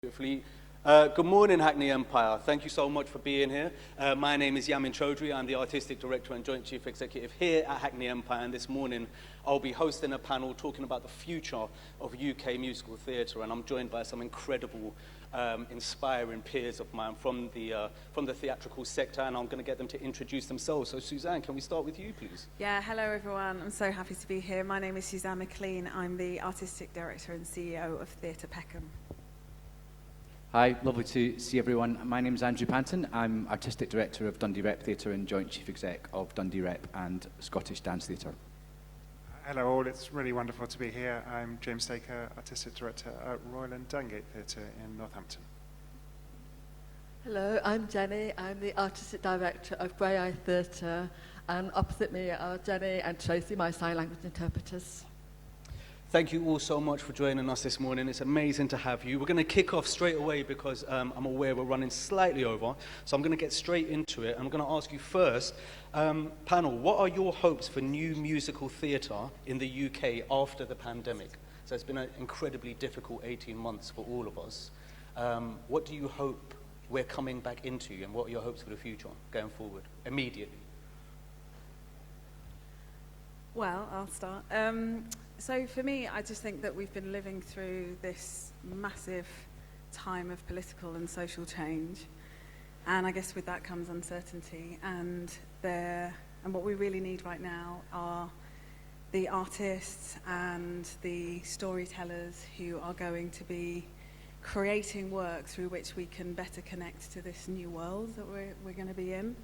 Beautifully. Good morning, Hackney Empire. Thank you so much for being here. My name is Yamin Choudry. I'm the Artistic Director and Joint Chief Executive here at Hackney Empire, and this morning I'll be hosting a panel talking about the future of UK musical theatre, and I'm joined by some incredible, inspiring peers of mine from the theatrical sector, and I'm going to get them to introduce themselves. So Suzann, can we start with you, please? Yeah, hello everyone. I'm so happy to be here. My name is Suzann Mclean. I'm the Artistic Director and CEO of Theatre Peckham. Hi, lovely to see everyone. My name is Andrew Panton. I'm Artistic Director of Dundee Rep Theatre and Joint Chief Exec of Dundee Rep and Scottish Dance Theatre. Hello all, it's really wonderful to be here. I'm James Dacre, Artistic Director at Royal and Dernagte Theatre in Northampton. Hello, I'm Jenny. I'm the Artistic Director of Graeae Theatre, and opposite me are Jenny and Tracy, my sign language interpreters. Thank you all so much for joining us this morning. It's amazing to have you. We're going to kick off straight away because I'm aware we're running slightly over. So I'm going to get straight into it. I'm going to ask you first, panel, what are your hopes for new musical theatre in the UK after the pandemic? So it's been an incredibly difficult 18 months for all of us. What do you hope we're coming back into, and what are your hopes for the future going forward, immediately? Well, I'll start. So for me, I just think that we've been living through this massive time of political and social change. And I guess with that comes uncertainty. And what we really need right now are the artists and the storytellers who are going to be creating work through which we can better connect to this new world that we're going to be in.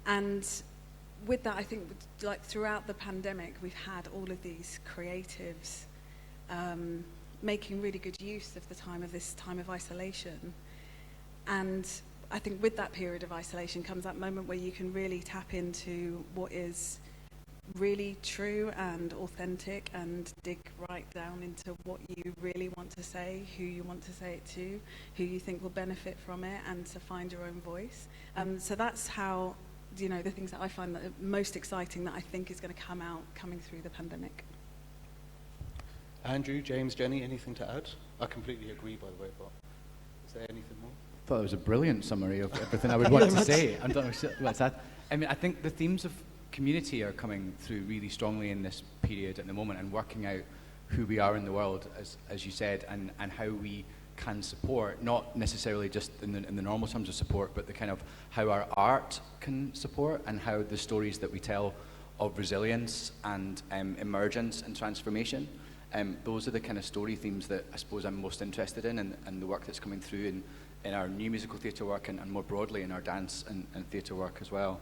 And with that, I think, like throughout the pandemic, we've had all of these creatives making really good use of this time of isolation. And I think with that period of isolation comes that moment where you can really tap into what is really true and authentic and dig right down into what you really want to say, who you want to say it to, who you think will benefit from it, and to find your own voice. So that's how, you know, the things that I find that are most exciting that I think is going to coming through the pandemic. Andrew, James, Jenny, anything to add? I completely agree, by the way, but is there anything more? I thought it was a brilliant summary of everything I would want to say. I don't know what's that. I mean, I think the themes of community are coming through really strongly in this period at the moment, and working out who we are in the world, as you said, and how we can support, not necessarily just in the normal terms of support, but the kind of how our art can support, and how the stories that we tell of resilience and emergence and transformation. Those are the kind of story themes that I suppose I'm most interested in, and the work that's coming through in our new musical theatre work, and more broadly in our dance and theatre work as well.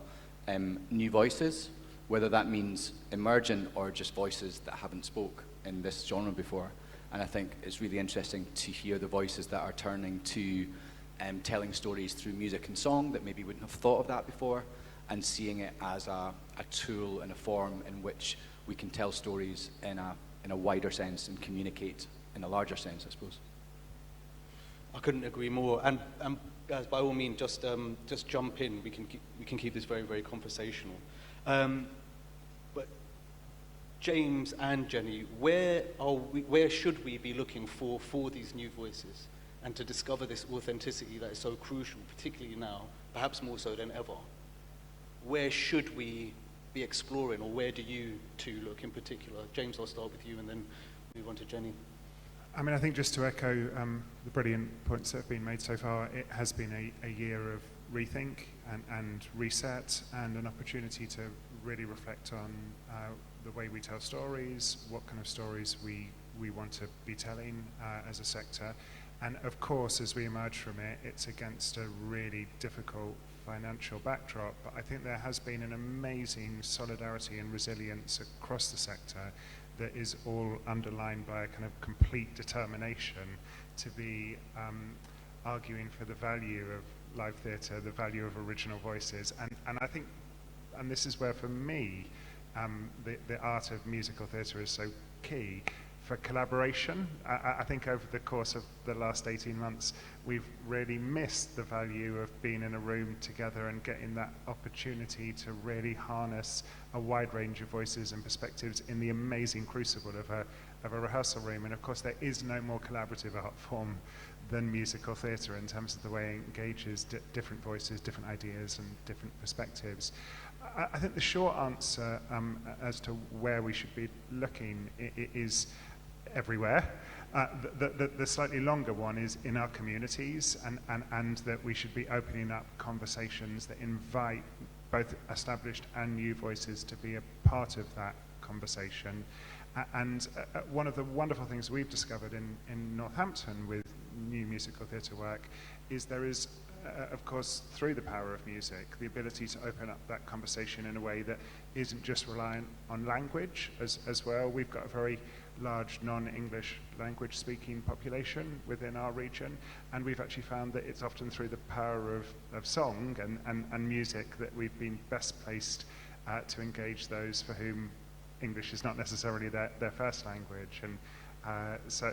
New voices, whether that means emergent or just voices that haven't spoke in this genre before. And I think it's really interesting to hear the voices that are turning to telling stories through music and song that maybe wouldn't have thought of that before, and seeing it as a tool and a form in which we can tell stories in a wider sense and communicate in a larger sense, I suppose. I couldn't agree more. And guys, by all means, just jump in. We can keep this very, very conversational. But James and Jenny, where should we be looking for these new voices, and to discover this authenticity that is so crucial, particularly now, perhaps more so than ever? Where should we be exploring, or where do you two look in particular? James, I'll start with you and then move on to Jenny. I mean, I think just to echo the brilliant points that have been made so far, it has been a year of rethink and reset, and an opportunity to really reflect on the way we tell stories, what kind of stories we want to be telling as a sector. And of course, as we emerge from it, it's against a really difficult financial backdrop, but I think there has been an amazing solidarity and resilience across the sector that is all underlined by a kind of complete determination to be arguing for the value of live theatre, the value of original voices. And I think, and this is where for me, the art of musical theatre is so key for collaboration. I think over the course of the last 18 months, we've really missed the value of being in a room together and getting that opportunity to really harness a wide range of voices and perspectives in the amazing crucible of a rehearsal room. And of course, there is no more collaborative art form than musical theatre in terms of the way it engages different voices, different ideas and different perspectives. I think the short answer as to where we should be looking is everywhere. The slightly longer one is in our communities, and that we should be opening up conversations that invite both established and new voices to be a part of that conversation. And one of the wonderful things we've discovered in Northampton with new musical theatre work is there is, of course, through the power of music, the ability to open up that conversation in a way that isn't just reliant on language as well. We've got a very large non-English language speaking population within our region, and we've actually found that it's often through the power of song and music that we've been best placed to engage those for whom English is not necessarily their first language. And so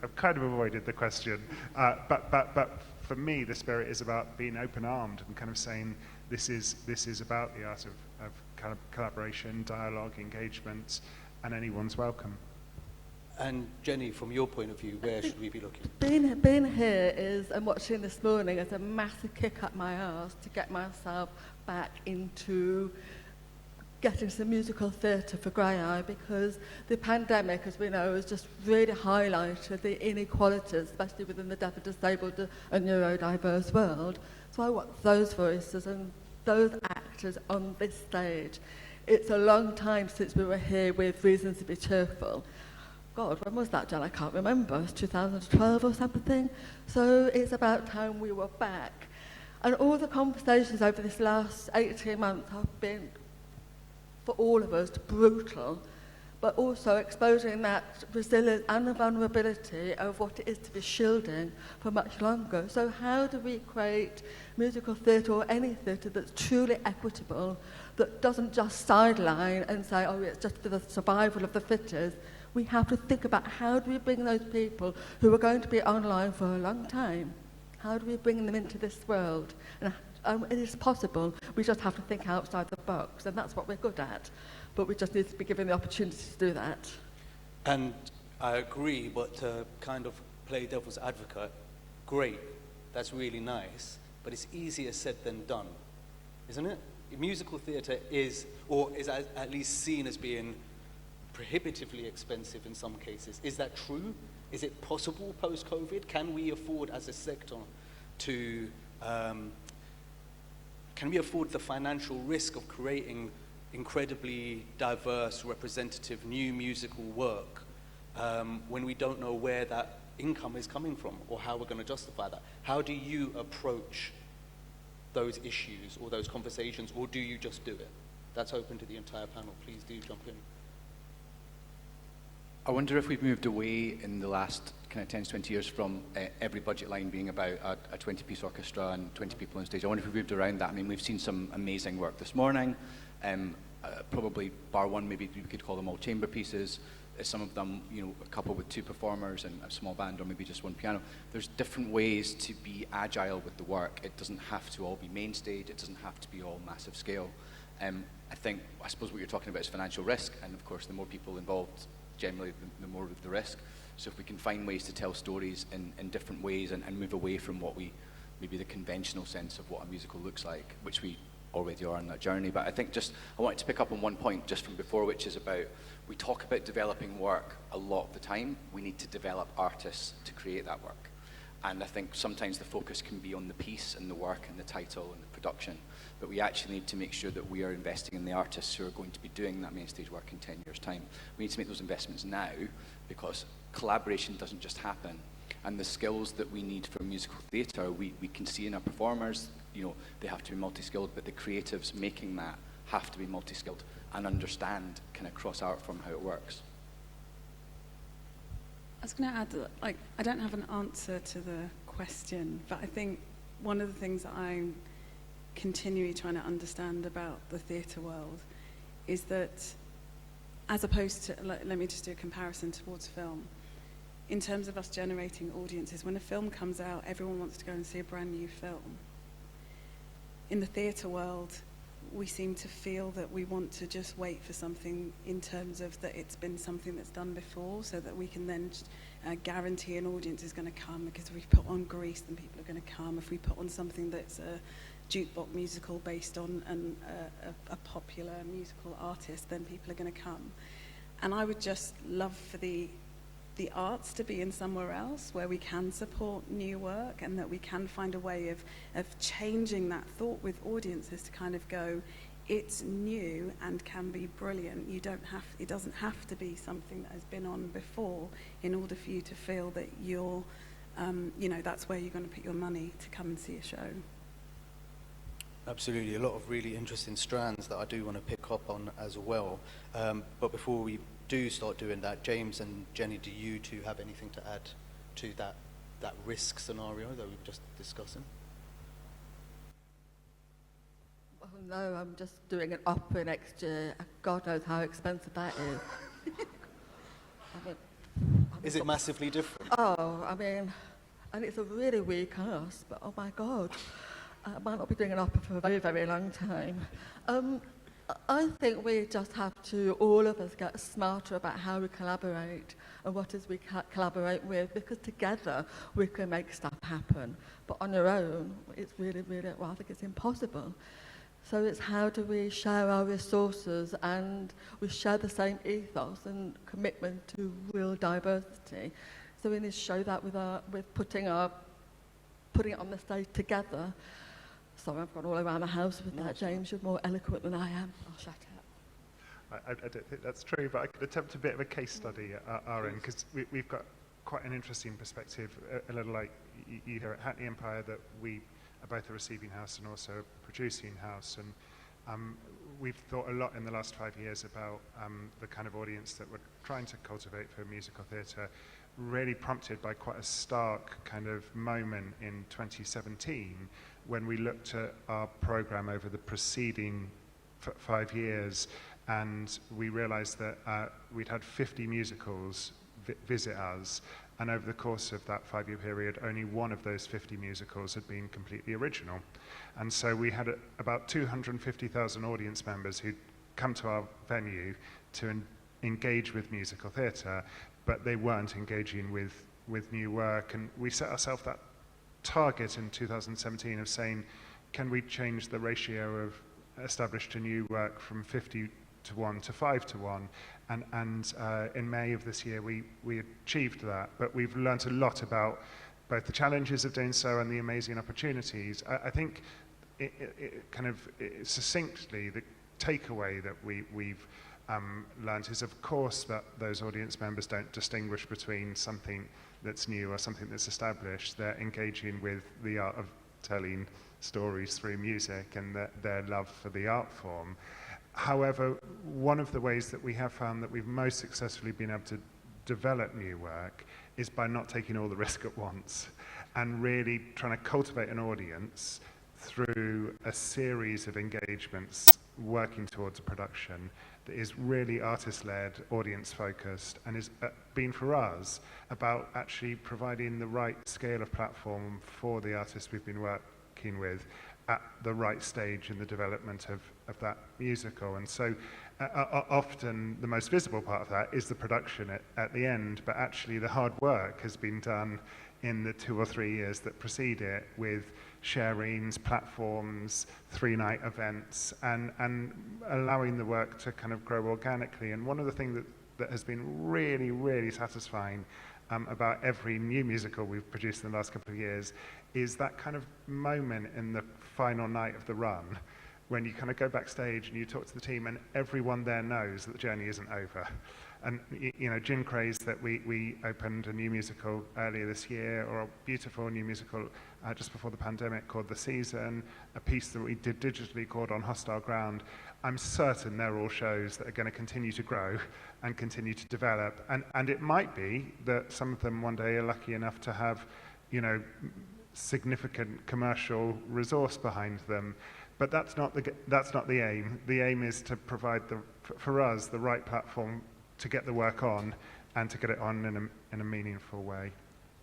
I've kind of avoided the question, but for me the spirit is about being open-armed and kind of saying this is about the art of kind of collaboration, dialogue, engagement, and anyone's welcome. And Jenny, from your point of view, where should we be looking? Being here is, and watching this morning, is a massive kick up my arse to get myself back into getting some musical theatre for Graeae, because the pandemic, as we know, has just really highlighted the inequalities, especially within the deaf and disabled and neurodiverse world. So I want those voices and those actors on this stage. It's a long time since we were here with Reasons to be Cheerful. God, when was that, Jen? I can't remember. It was 2012 or something. So it's about time we were back. And all the conversations over this last 18 months have been, for all of us, brutal, but also exposing that resilience and the vulnerability of what it is to be shielding for much longer. So how do we create musical theatre or any theatre that's truly equitable, that doesn't just sideline and say, oh, it's just for the survival of the fittest? We have to think about how do we bring those people who are going to be online for a long time, how do we bring them into this world? And it is possible, we just have to think outside the box, and that's what we're good at. But we just need to be given the opportunity to do that. And I agree, but to kind of play devil's advocate, great, that's really nice, but it's easier said than done, isn't it? Musical theatre is at least seen as being prohibitively expensive in some cases. Is that true? Is it possible post-COVID? Can we afford as a sector to, can we afford the financial risk of creating incredibly diverse, representative, new musical work when we don't know where that income is coming from or how we're going to justify that? How do you approach those issues or those conversations, or do you just do it? That's open to the entire panel. Please do jump in. I wonder if we've moved away in the last kind of 10 to 20 years from every budget line being about a 20-piece orchestra and 20 people on stage. I wonder if we've moved around that. I mean, we've seen some amazing work this morning. Probably bar one, maybe we could call them all chamber pieces. Some of them, you know, a couple with 2 performers and a small band, or maybe just 1 piano. There's different ways to be agile with the work. It doesn't have to all be main stage. It doesn't have to be all massive scale. I suppose what you're talking about is financial risk, and of course, the more people involved, generally the more the risk. So if we can find ways to tell stories in different ways and move away from what maybe the conventional sense of what a musical looks like, which we already are on that journey. But I think I wanted to pick up on one point just from before, which is about, we talk about developing work a lot of the time. We need to develop artists to create that work. And I think sometimes the focus can be on the piece and the work and the title and the production, but we actually need to make sure that we are investing in the artists who are going to be doing that main stage work in 10 years' time. We need to make those investments now, because collaboration doesn't just happen. And the skills that we need for musical theatre, we can see in our performers, you know, they have to be multi-skilled, but the creatives making that have to be multi-skilled and understand kind of cross art form how it works. I was going to add that, like, I don't have an answer to the question, but I think one of the things that I'm continually trying to understand about the theatre world is that, as opposed to, let me just do a comparison towards film, in terms of us generating audiences, when a film comes out, everyone wants to go and see a brand new film. In the theatre world, we seem to feel that we want to just wait for something in terms of that it's been something that's done before, so that we can then guarantee an audience is going to come, because if we put on Grease, then people are going to come. If we put on something that's a jukebox musical based on a popular musical artist, then people are going to come. And I would just love for the arts to be in somewhere else where we can support new work, and that we can find a way of changing that thought with audiences to kind of go, it's new and can be brilliant. It doesn't have to be something that has been on before in order for you to feel that you're, that's where you're going to put your money to come and see a show. Absolutely, a lot of really interesting strands that I do want to pick up on as well. But before we do start doing that, James and Jenny, do you two have anything to add to that risk scenario that we were just discussing? Oh no, I'm just doing an opera next year. God knows how expensive that is. Is it massively different? Oh, and it's a really weak cast, but oh my God. I might not be doing an opera for a very, very long time. I think we just have to, all of us, get smarter about how we collaborate and what is we collaborate with, because together we can make stuff happen. But on our own, it's really, really, I think it's impossible. So it's how do we share our resources, and we share the same ethos and commitment to real diversity. So we need to show that with putting it on the stage together. Sorry, I've gone all around the house with that, James. You're more eloquent than I am. I'll shut up. I don't think that's true, but I could attempt a bit of a case study at our end, because we've got quite an interesting perspective, a little like you here at Hackney Empire, that we are both a receiving house and also a producing house. And we've thought a lot in the last 5 years about the kind of audience that we're trying to cultivate for musical theatre, really prompted by quite a stark kind of moment in 2017, when we looked at our programme over the preceding 5 years, and we realised that we'd had 50 musicals visit us, and over the course of that 5-year period, only one of those 50 musicals had been completely original. And so we had about 250,000 audience members who'd come to our venue to engage with musical theatre, but they weren't engaging with new work. And we set ourselves that target in 2017 of saying, can we change the ratio of established to new work from 50 to 1 to 5 to 1? And in May of this year, we achieved that. But we've learnt a lot about both the challenges of doing so and the amazing opportunities. I think succinctly, the takeaway that we've learnt is, of course, that those audience members don't distinguish between something that's new or something that's established. They're engaging with the art of telling stories through music and their love for the art form. However, one of the ways that we have found that we've most successfully been able to develop new work is by not taking all the risk at once, and really trying to cultivate an audience through a series of engagements working towards a production that is really artist-led, audience-focused, and is been for us about actually providing the right scale of platform for the artists we've been working with at the right stage in the development of that musical. And so often the most visible part of that is the production at the end, but actually the hard work has been done in the 2 or 3 years that precede it, with sharings, platforms, 3-night events, and allowing the work to kind of grow organically. And one of the things that has been really, really satisfying about every new musical we've produced in the last couple of years is that kind of moment in the final night of the run, when you kind of go backstage and you talk to the team, and everyone there knows that the journey isn't over. And Gin Craze, that we opened a new musical earlier this year, or a beautiful new musical just before the pandemic called The Season, a piece that we did digitally called On Hostile Ground. I'm certain they're all shows that are going to continue to grow and continue to develop. And it might be that some of them one day are lucky enough to have, significant commercial resource behind them. But that's not the aim. The aim is to provide for us the right platform to get the work on, and to get it on in a meaningful way.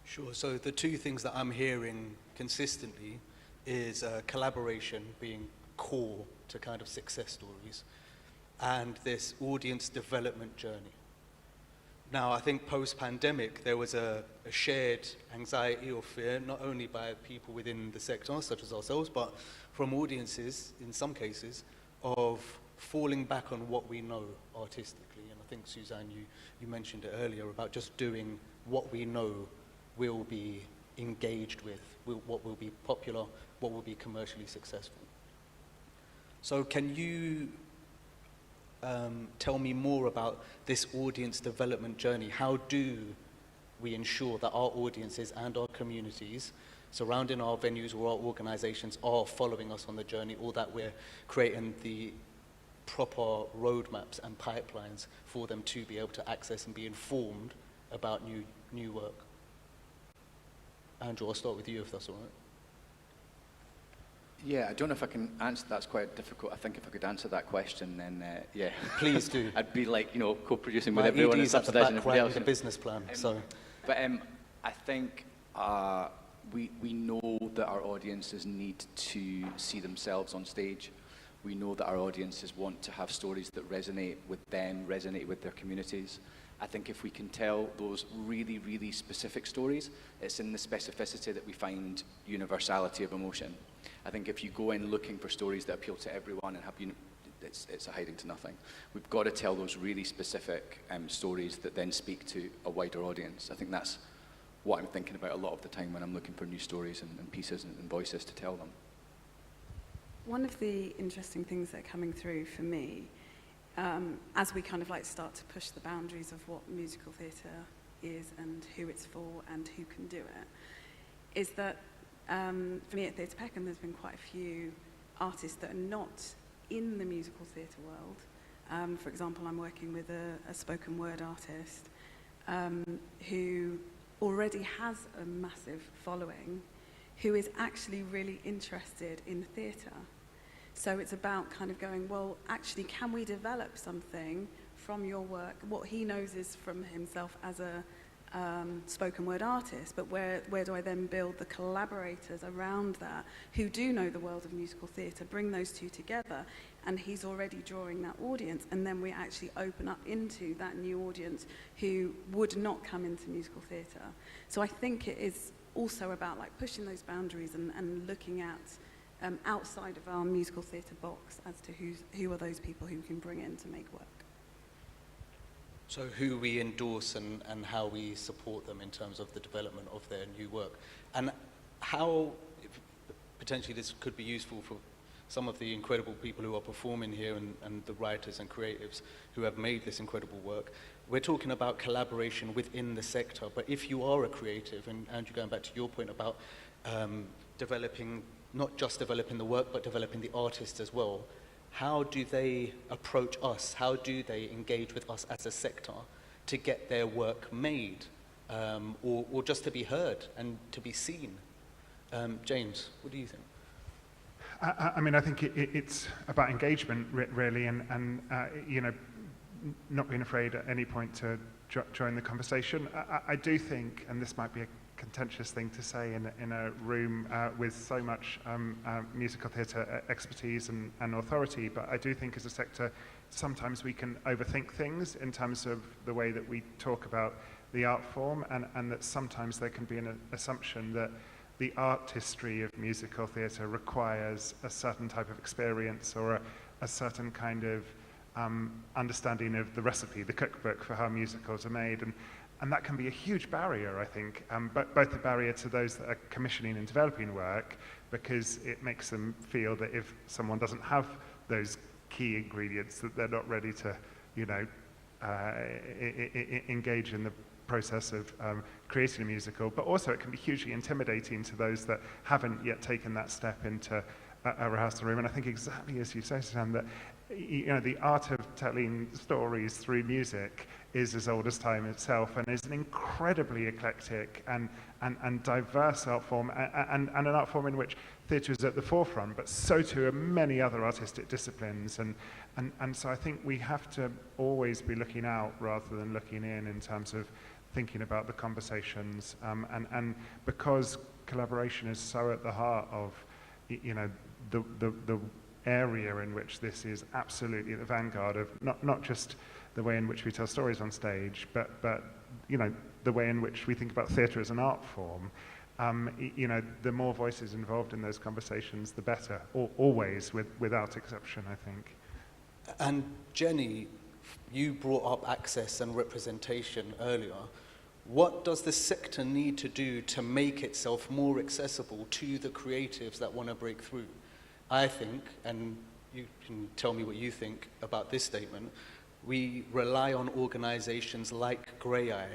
Sure. So the two things that I'm hearing consistently is collaboration being core to kind of success stories, and this audience development journey. Now, I think post-pandemic, there was a shared anxiety or fear, not only by people within the sector, such as ourselves, but from audiences, in some cases, of falling back on what we know artistically. And I think, Suzann, you mentioned it earlier about just doing what we know we'll be engaged with, what will be popular, what will be commercially successful. So can you tell me more about this audience development journey? How do we ensure that our audiences and our communities surrounding our venues or our organizations are following us on the journey, or that we're creating the proper roadmaps and pipelines for them to be able to access and be informed about new work? Andrew, I'll start with you if that's all right. Yeah, I don't know if I can answer. That's quite difficult. I think if I could answer that question, then yeah. Please do. I'd be like, co-producing My with everyone and ED's at the subsidising back everybody else. writing a business plan, so. But I think we know that our audiences need to see themselves on stage. We know that our audiences want to have stories that resonate with them, resonate with their communities. I think if we can tell those really, really specific stories, it's in the specificity that we find universality of emotion. I think if you go in looking for stories that appeal to everyone and have, it's a hiding to nothing. We've got to tell those really specific stories that then speak to a wider audience. I think that's what I'm thinking about a lot of the time when I'm looking for new stories and pieces and voices to tell them. One of the interesting things that are coming through for me, as we kind of like start to push the boundaries of what musical theatre is and who it's for and who can do it, is that for me at Theatre Peckham, there's been quite a few artists that are not in the musical theatre world. For example, I'm working with a spoken word artist who already has a massive following, who is actually really interested in theatre. So it's about kind of going, well, actually, can we develop something from your work? What he knows is from himself as a spoken word artist, but where do I then build the collaborators around that who do know the world of musical theatre, bring those two together, and he's already drawing that audience, and then we actually open up into that new audience who would not come into musical theatre. So I think it is also about like pushing those boundaries and looking at outside of our musical theatre box as to who are those people who we can bring in to make work. So who we endorse and how we support them in terms of the development of their new work. And how, potentially this could be useful for some of the incredible people who are performing here and the writers and creatives who have made this incredible work. We're talking about collaboration within the sector, but if you are a creative, and Andrew, going back to your point about developing, not just developing the work, but developing the artists as well, how do they approach us? How do they engage with us as a sector to get their work made, or just to be heard and to be seen? James, what do you think? I mean, I think it's about engagement, really, and not being afraid at any point to join the conversation. I do think, and this might be a contentious thing to say in a room with so much musical theatre expertise and authority, but I do think as a sector sometimes we can overthink things in terms of the way that we talk about the art form, and that sometimes there can be an assumption that the artistry of musical theatre requires a certain type of experience or a certain kind of understanding of the recipe, the cookbook for how musicals are made, and that can be a huge barrier, I think, but both a barrier to those that are commissioning and developing work, because it makes them feel that if someone doesn't have those key ingredients, that they're not ready to, engage in the process of creating a musical. But also it can be hugely intimidating to those that haven't yet taken that step into a rehearsal room. And I think exactly as you say, Suzann, that the art of telling stories through music is as old as time itself, and is an incredibly eclectic and diverse art form, and an art form in which theatre is at the forefront, but so too are many other artistic disciplines. And so I think we have to always be looking out rather than looking in terms of thinking about the conversations, and because collaboration is so at the heart of the area in which this is absolutely at the vanguard of not just the way in which we tell stories on stage, but you know, the way in which we think about theatre as an art form. You know, the more voices involved in those conversations, the better, always, without exception, I think. And Jenny, you brought up access and representation earlier. What does the sector need to do to make itself more accessible to the creatives that want to break through? I think, and you can tell me what you think about this statement, we rely on organizations like Graeae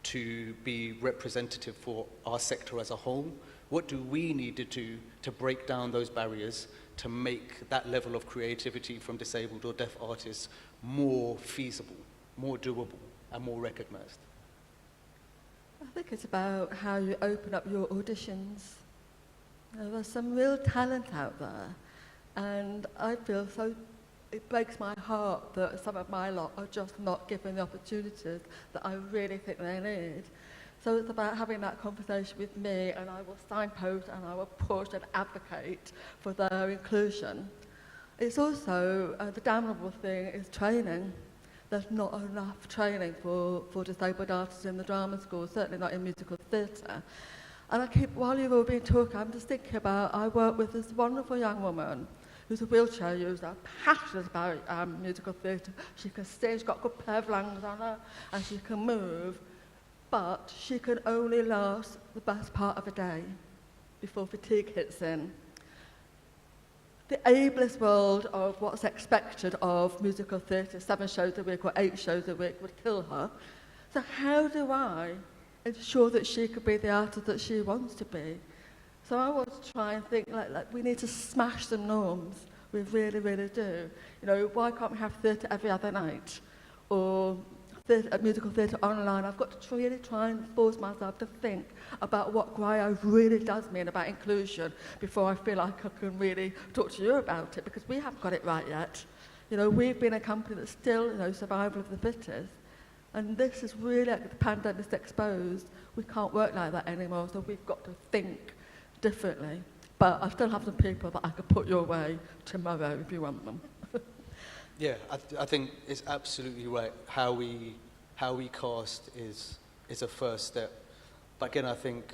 to be representative for our sector as a whole. What do we need to do to break down those barriers to make that level of creativity from disabled or deaf artists more feasible, more doable, and more recognized? I think it's about how you open up your auditions. You know, there's some real talent out there, and I feel so, it breaks my heart that some of my lot are just not given the opportunities that I really think they need. So it's about having that conversation with me, and I will signpost and I will push and advocate for their inclusion. It's also, the damnable thing is training. There's not enough training for disabled artists in the drama school, certainly not in musical theatre. And I keep, while you've all been talking, I'm just thinking about, I work with this wonderful young woman who's a wheelchair user, passionate about musical theatre. She can sing, she's got a good pair of lungs on her, and she can move, but she can only last the best part of a day before fatigue hits in. The ableist world of what's expected of musical theatre, 7 shows a week or 8 shows a week, would kill her. So how do I ensure that she could be the artist that she wants to be? So I want to try and think like we need to smash some norms. We really, really do. You know, why can't we have theatre every other night? Or musical theatre online? I've got to really try and force myself to think about what Graeae really does mean about inclusion before I feel like I can really talk to you about it, because we haven't got it right yet. You know, we've been a company that's still, you know, survival of the fittest. And this is really, like the pandemic's exposed, we can't work like that anymore, so we've got to think differently. But I still have some people that I could put your way tomorrow if you want them. Yeah, I think it's absolutely right. How we cast is a first step. But again, I think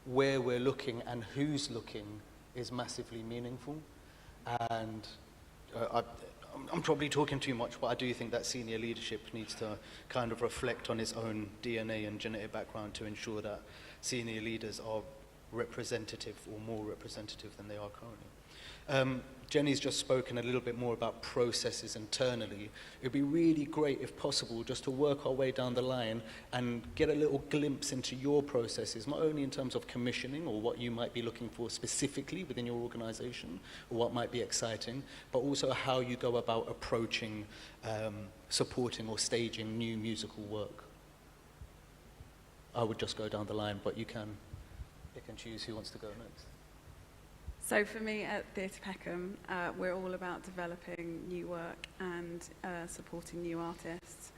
where we're looking and who's looking is massively meaningful. And I'm probably talking too much, but I do think that senior leadership needs to kind of reflect on its own DNA and genetic background to ensure that senior leaders are representative or more representative than they are currently. Jenny's just spoken a little bit more about processes internally. It'd be really great, if possible, just to work our way down the line and get a little glimpse into your processes, not only in terms of commissioning or what you might be looking for specifically within your organization or what might be exciting, but also how you go about approaching supporting or staging new musical work. I would just go down the line, but you can pick and choose who wants to go next. So for me at Theatre Peckham, we're all about developing new work and supporting new artists,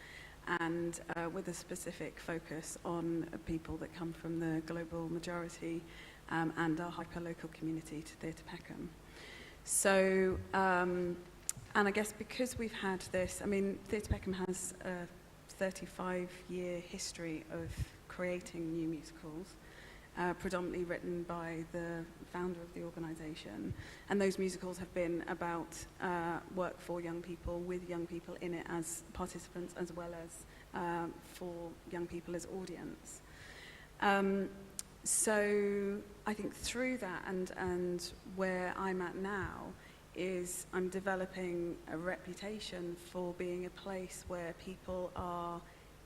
and with a specific focus on people that come from the global majority and our hyper-local community to Theatre Peckham. So, and I guess because we've had this, I mean, Theatre Peckham has a 35-year history of creating new musicals. Predominantly written by the founder of the organisation, and those musicals have been about work for young people, with young people in it as participants, as well as for young people as audience. So I think through that and where I'm at now is I'm developing a reputation for being a place where people are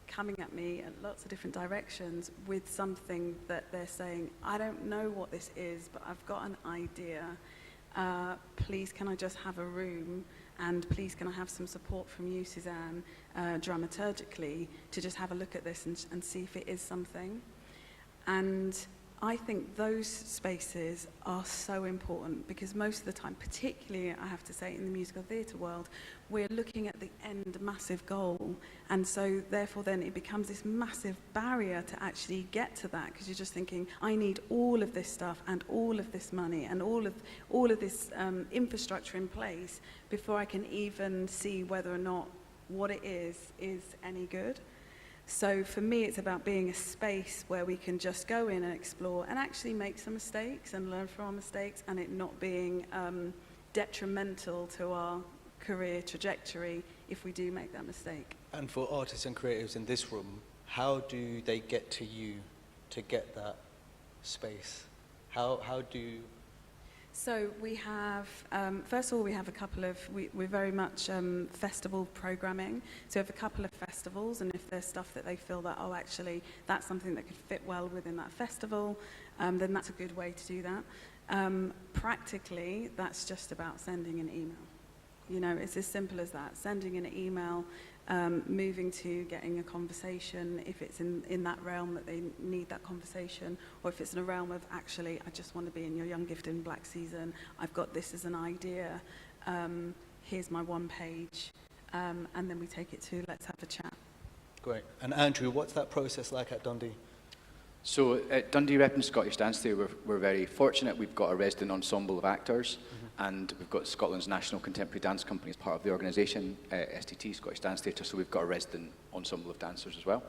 coming at me at lots of different directions with something that they're saying, I don't know what this is, but I've got an idea. Please can I just have a room, and please can I have some support from you, Suzann, dramaturgically, to just have a look at this and see if it is something. And I think those spaces are so important because most of the time, particularly I have to say in the musical theatre world, we're looking at the end massive goal, and so therefore then it becomes this massive barrier to actually get to that, because you're just thinking, I need all of this stuff and all of this money and all of this infrastructure in place before I can even see whether or not what it is any good. So for me, it's about being a space where we can just go in and explore and actually make some mistakes and learn from our mistakes, and it not being detrimental to our career trajectory if we do make that mistake. And for artists and creatives in this room, how do they get to you to get that space? How do... So we have, first of all, we have a couple of, we're very much festival programming. So we have a couple of festivals, and if there's stuff that they feel that, oh, actually, that's something that could fit well within that festival, then that's a good way to do that. Practically, that's just about sending an email. You know, it's as simple as that. Sending an email, moving to getting a conversation, if it's in that realm that they need that conversation, or if it's in a realm of, actually, I just want to be in your Young Gifted and Black season, I've got this as an idea, here's my one page, and then we take it to let's have a chat. Great. And Andrew, what's that process like at Dundee? So at Dundee Rep and Scottish Dance Theatre, we're very fortunate. We've got a resident ensemble of actors, and we've got Scotland's National Contemporary Dance Company as part of the organisation, STT, Scottish Dance Theatre, so we've got a resident ensemble of dancers as well.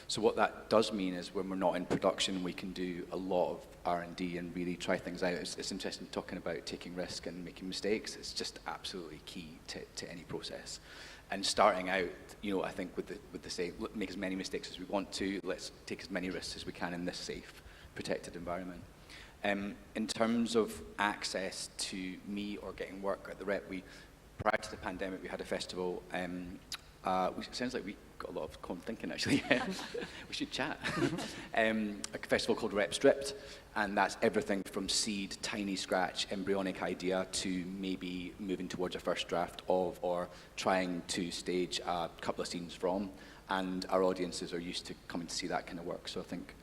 So what that does mean is when we're not in production, we can do a lot of R&D and really try things out. It's interesting talking about taking risk and making mistakes. It's just absolutely key to any process. And starting out, you know, I think with the say, make as many mistakes as we want to, let's take as many risks as we can in this safe, protected environment. In terms of access to me or getting work at the Rep, prior to the pandemic, we had a festival, which sounds like we got a lot of common thinking actually. We should chat. A festival called Rep Stripped, and that's everything from seed, tiny scratch, embryonic idea to maybe moving towards a first draft of, or trying to stage a couple of scenes from, and our audiences are used to coming to see that kind of work. So I think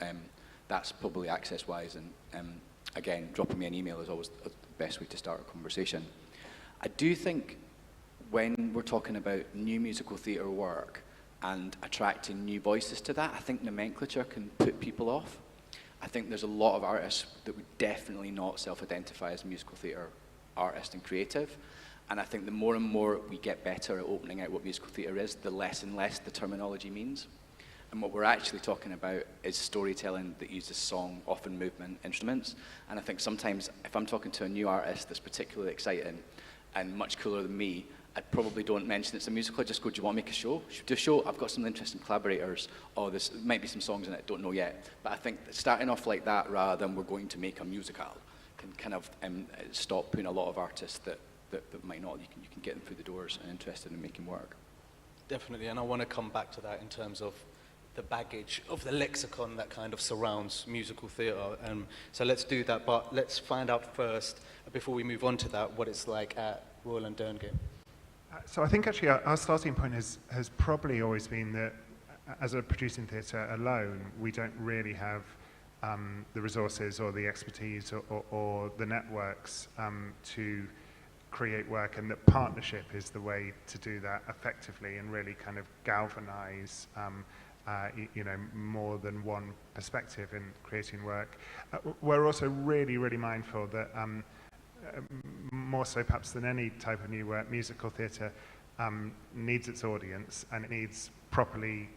that's probably access-wise, and again, dropping me an email is always the best way to start a conversation. I do think when we're talking about new musical theatre work and attracting new voices to that, I think nomenclature can put people off. I think there's a lot of artists that would definitely not self-identify as musical theatre artist and creative, and I think the more and more we get better at opening out what musical theatre is, the less and less the terminology means. And what we're actually talking about is storytelling that uses song, often movement, instruments. And I think sometimes if I'm talking to a new artist that's particularly exciting and much cooler than me, I probably don't mention it's a musical. I just go, do you want to make a show? Should we do a show? I've got some interesting collaborators. Oh, there might be some songs in it, don't know yet. But I think starting off like that rather than we're going to make a musical can kind of stop putting a lot of artists that might not. You can get them through the doors and interested in making work. Definitely, and I want to come back to that in terms of the baggage of the lexicon that kind of surrounds musical theatre. So let's do that, but let's find out first, before we move on to that, what it's like at Royal and Dernagte. So I think actually our starting point has probably always been that as a producing theatre alone, we don't really have the resources or the expertise or the networks to create work, and that partnership is the way to do that effectively and really kind of galvanise you know, more than one perspective in creating work. We're also really, really mindful that more so perhaps than any type of new work, musical theatre needs its audience, and it needs properly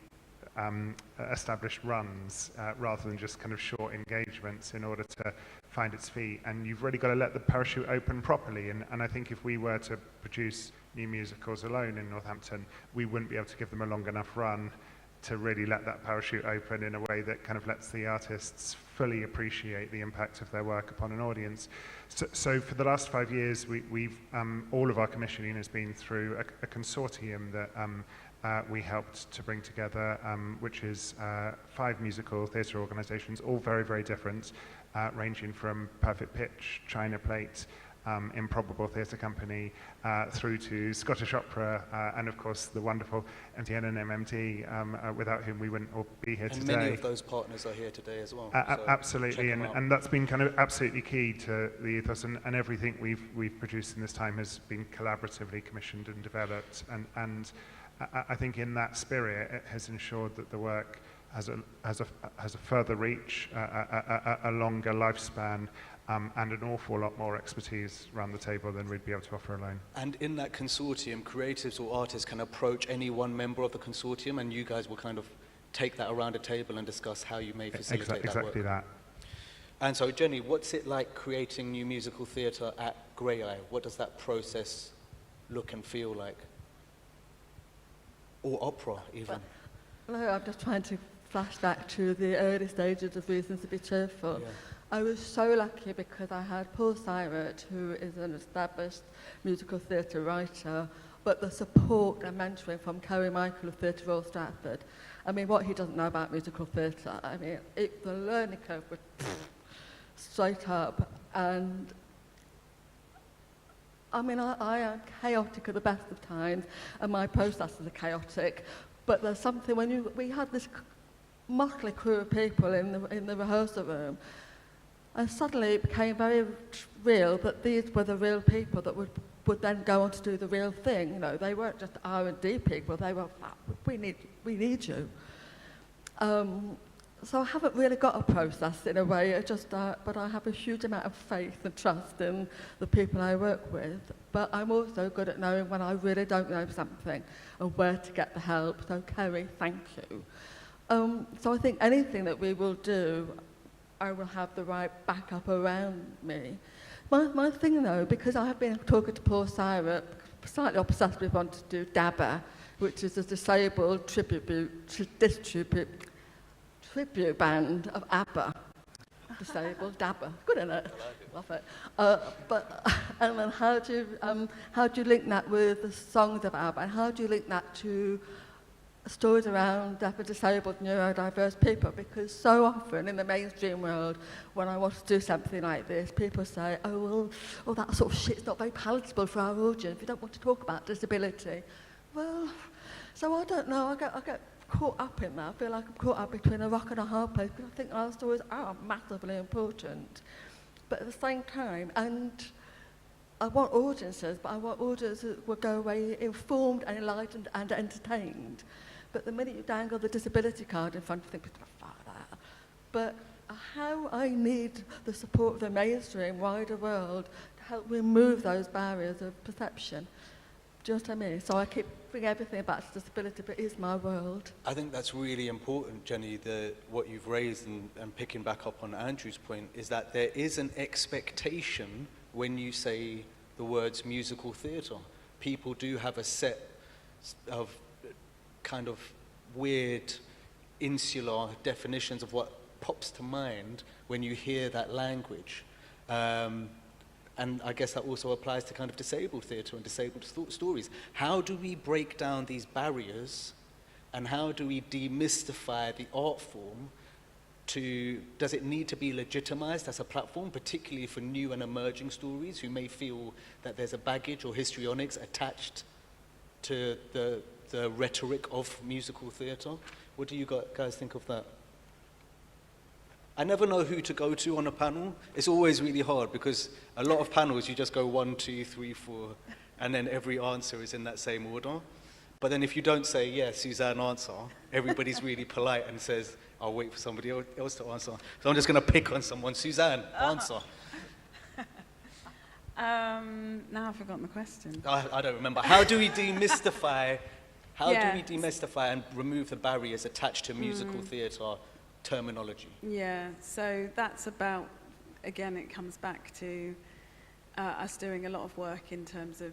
established runs rather than just kind of short engagements in order to find its feet. And you've really got to let the parachute open properly. And I think if we were to produce new musicals alone in Northampton, we wouldn't be able to give them a long enough run to really let that parachute open in a way that kind of lets the artists fully appreciate the impact of their work upon an audience. So for the last 5 years, we've all of our commissioning has been through a consortium that we helped to bring together, which is 5 musical theatre organisations, all very, very different, ranging from Perfect Pitch, China Plate, Improbable Theatre Company, through to Scottish Opera, and of course the wonderful MTN and MMT, without whom we wouldn't all be here and today. many of those partners are here today as well. Absolutely, and that's been kind of absolutely key to the ethos, and everything we've produced in this time has been collaboratively commissioned and developed, and I think in that spirit it has ensured that the work has a further reach, a longer lifespan, and an awful lot more expertise around the table than we'd be able to offer alone. And in that consortium, creatives or artists can approach any one member of the consortium, and you guys will kind of take that around a table and discuss how you may facilitate that work. Exactly that. And so, Jenny, what's it like creating new musical theatre at Graeae? What does that process look and feel like? Or opera, even? No, I'm just trying to flash back to the early stages of Reasons to be Cheerful. Yeah. I was so lucky because I had Paul Syrett, who is an established musical theatre writer, but the support and mentoring from Kerry Michael of Theatre Royal Stratford. I mean, what he doesn't know about musical theatre, I mean, the learning curve was straight up. And I mean, I am chaotic at the best of times, and my processes are chaotic, but there's something when we had this motley crew of people in the rehearsal room, and suddenly it became very real that these were the real people that would then go on to do the real thing. You know, they weren't just R&D people. They were, we need you. So I haven't really got a process in a way. But I have a huge amount of faith and trust in the people I work with. But I'm also good at knowing when I really don't know something and where to get the help. So Kerry, thank you. So I think anything that we will do, I will have the right backup around me. My thing though, because I have been talking to Paul Syrett, slightly obsessed with wanting to do DABA, which is a disabled tribute band of ABBA. Disabled DABA, good isn't it? Love it. And then how do you link that with the songs of ABBA, and how do you link that to stories around deaf and disabled neurodiverse people? Because so often in the mainstream world, when I want to do something like this, people say, oh, that sort of shit's not very palatable for our audience. We don't want to talk about disability. Well, so I don't know. I get caught up in that. I feel like I'm caught up between a rock and a hard place, because I think our stories are massively important. But at the same time, and I want audiences, but I want audiences that will go away informed and enlightened and entertained. But the minute you dangle the disability card in front of them, people go, fuck that. But how I need the support of the mainstream, wider world to help remove those barriers of perception. Do you know what I mean? So I keep bringing everything back to disability, but it is my world. I think that's really important, Jenny, what you've raised, and picking back up on Andrew's point, is that there is an expectation when you say the words musical theatre. People do have a set of kind of weird, insular definitions of what pops to mind when you hear that language. And I guess that also applies to kind of disabled theatre and disabled stories. How do we break down these barriers, and how do we demystify the art form? Does it need to be legitimized as a platform, particularly for new and emerging stories who may feel that there's a baggage or histrionics attached to the rhetoric of musical theatre? What do you guys think of that? I never know who to go to on a panel. It's always really hard, because a lot of panels you just go 1, 2, 3, 4, and then every answer is in that same order. But then if you don't say, yeah, Suzann, answer, everybody's really polite and says, I'll wait for somebody else to answer. So I'm just going to pick on someone. Suzann, answer. Now I've forgotten the question. I don't remember. How do we demystify? Do we demystify and remove the barriers attached to musical theatre terminology? Yeah, so that's about, again, it comes back to us doing a lot of work in terms of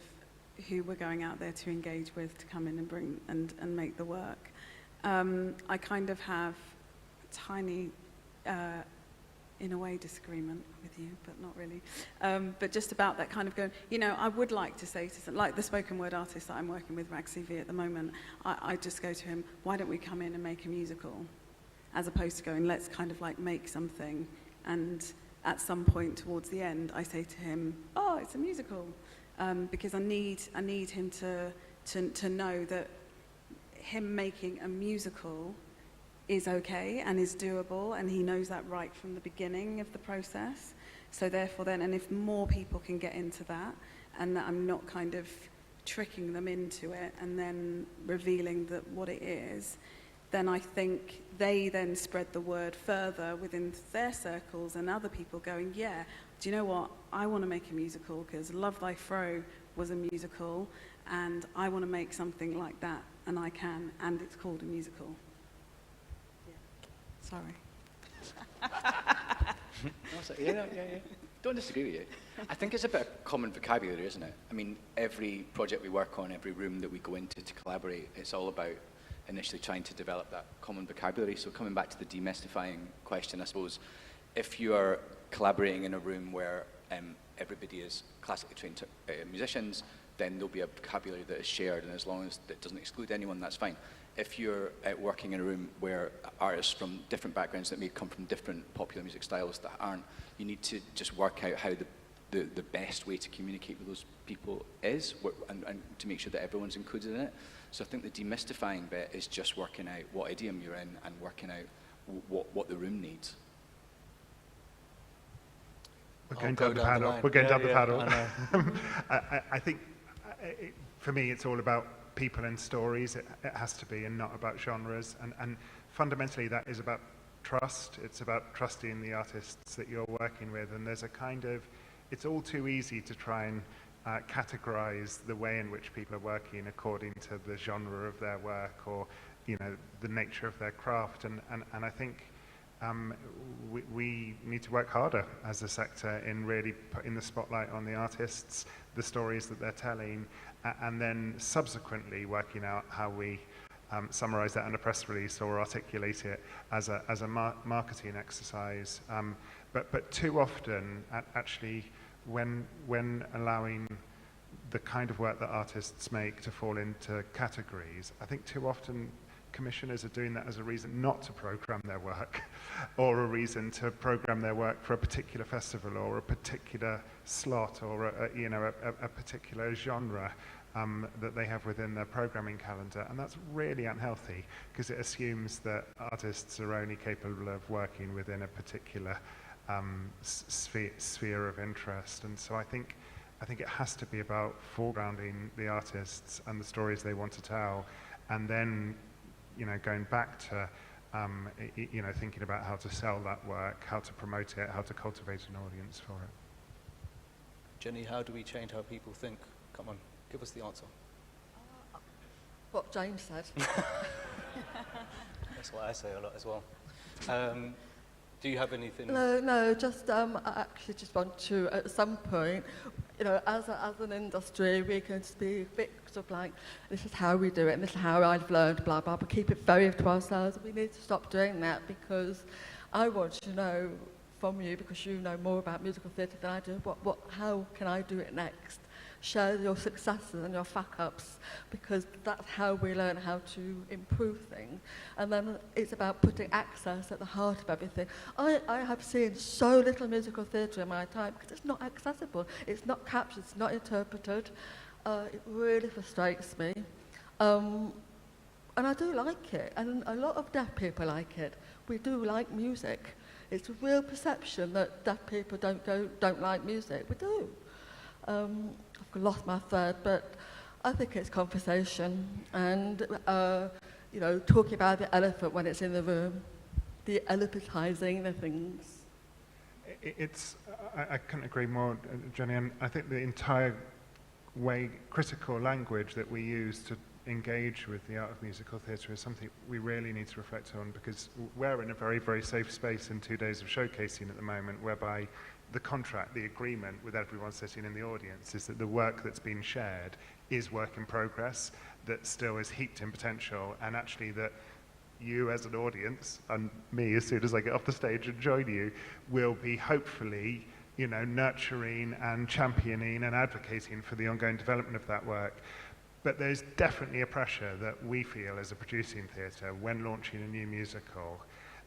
who we're going out there to engage with, to come in and bring and make the work. I kind of have a tiny, in a way, disagreement with you, but not really. But just about that kind of going, I would like to say to some, like the spoken word artist that I'm working with, Graeae, at the moment, I just go to him, why don't we come in and make a musical? As opposed to going, let's kind of like make something. And at some point towards the end, I say to him, it's a musical, because I need him to know that him making a musical is okay and is doable, and he knows that right from the beginning of the process. So therefore then, and if more people can get into that, and that I'm not kind of tricking them into it and then revealing that what it is, then I think they then spread the word further within their circles, and other people going, yeah, do you know what, I want to make a musical because Love Thy Fro was a musical, and I want to make something like that, and I can, and it's called a musical. Yeah. Sorry. Yeah. Don't disagree with you. I think it's a bit of common vocabulary, isn't it? I mean, every project we work on, every room that we go into to collaborate, it's all about initially trying to develop that common vocabulary. So coming back to the demystifying question, I suppose, if you are collaborating in a room where everybody is classically trained musicians, then there'll be a vocabulary that is shared, and as long as it doesn't exclude anyone, that's fine. If you're working in a room where artists from different backgrounds that may come from different popular music styles that aren't, you need to just work out how the best way to communicate with those people is, and to make sure that everyone's included in it. So I think the demystifying bit is just working out what idiom you're in and working out what the room needs. We're going down the paddle. We're going down the paddle. I think, for me, it's all about people and stories. It has to be, and not about genres. And fundamentally, that is about trust. It's about trusting the artists that you're working with. And there's a kind of, it's all too easy to try and categorize the way in which people are working according to the genre of their work, or, you know, the nature of their craft. And I think we need to work harder as a sector in really putting the spotlight on the artists, the stories that they're telling, and then subsequently working out how we summarize that in a press release or articulate it as a marketing exercise. But too often, actually, when allowing the kind of work that artists make to fall into categories, I think too often commissioners are doing that as a reason not to program their work, or a reason to program their work for a particular festival or a particular slot, or a particular genre that they have within their programming calendar. And that's really unhealthy, because it assumes that artists are only capable of working within a particular sphere of interest. And so I think it has to be about foregrounding the artists and the stories they want to tell, and then, you know, going back to thinking about how to sell that work, how to promote it, how to cultivate an audience for it. Jenny, how do we change how people think? Come on, give us the answer. What James said. That's what I say a lot as well. Do you have anything? No, just I actually just want to, at some point, you know, as an industry, we can be a bit sort of like, this is how we do it, and this is how I've learned, blah, blah, but keep it very to ourselves. We need to stop doing that, because I want to know from you, because you know more about musical theatre than I do, how can I do it next? Share your successes and your fuck-ups, because that's how we learn how to improve things. And then it's about putting access at the heart of everything. I have seen so little musical theatre in my time because it's not accessible, it's not captured, it's not interpreted. It really frustrates me. And I do like it, and a lot of deaf people like it. We do like music. It's a real perception that deaf people don't like music. We do. I've lost my thread, but I think it's conversation, and talking about the elephant when it's in the room, the elephantizing the things. I couldn't agree more, Jenny, and I think the entire critical language that we use to engage with the art of musical theatre is something we really need to reflect on, because we're in a very, very safe space in 2 days of showcasing at the moment, whereby the contract, the agreement with everyone sitting in the audience is that the work that's been shared is work in progress, that still is heaped in potential, and actually that you as an audience, and me as soon as I get off the stage and join you, will be hopefully, nurturing and championing and advocating for the ongoing development of that work. But there's definitely a pressure that we feel as a producing theatre when launching a new musical,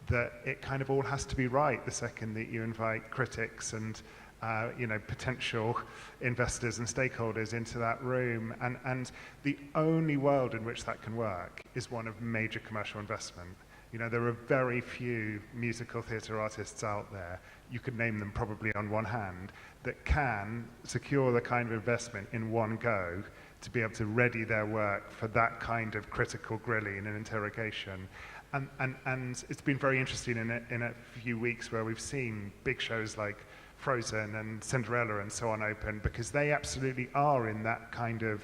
that it kind of all has to be right the second that you invite critics and potential investors and stakeholders into that room. And the only world in which that can work is one of major commercial investment. There are very few musical theatre artists out there, you could name them probably on one hand, that can secure the kind of investment in one go to be able to ready their work for that kind of critical grilling and interrogation. And it's been very interesting in a few weeks where we've seen big shows like Frozen and Cinderella and so on open, because they absolutely are in that kind of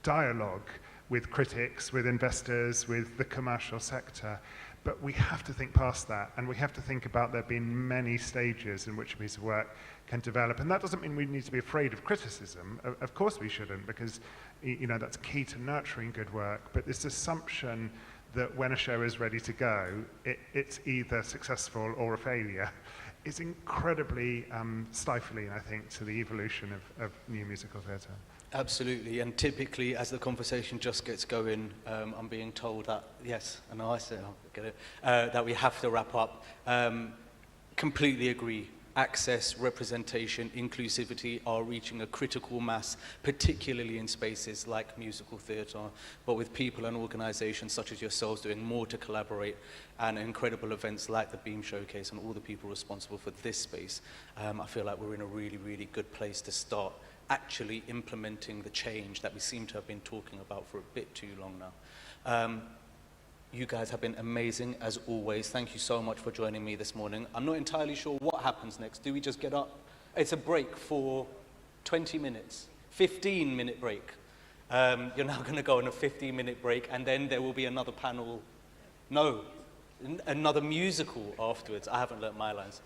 dialogue with critics, with investors, with the commercial sector. But we have to think past that, and we have to think about there being many stages in which a piece of work can develop. And that doesn't mean we need to be afraid of criticism. Of course we shouldn't, because that's key to nurturing good work. But this assumption that when a show is ready to go, it's either successful or a failure is incredibly stifling, I think, to the evolution of new musical theatre. Absolutely, and typically as the conversation just gets going, I'm being told that, yes, and I say, I'll get it, that we have to wrap up. Completely agree. Access, representation, inclusivity are reaching a critical mass, particularly in spaces like musical theatre, but with people and organisations such as yourselves doing more to collaborate, and incredible events like the BEAM Showcase and all the people responsible for this space, I feel like we're in a really, really good place to start actually implementing the change that we seem to have been talking about for a bit too long now. You guys have been amazing, as always. Thank you so much for joining me this morning. I'm not entirely sure what happens next. Do we just get up? It's a break for 20 minutes, 15-minute break. You're now going to go on a 15-minute break, and then there will be another panel. No, another musical afterwards. I haven't learnt my lines.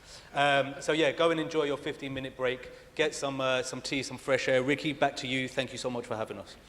So yeah, go and enjoy your 15-minute break. Get some tea, some fresh air. Ricky, back to you. Thank you so much for having us.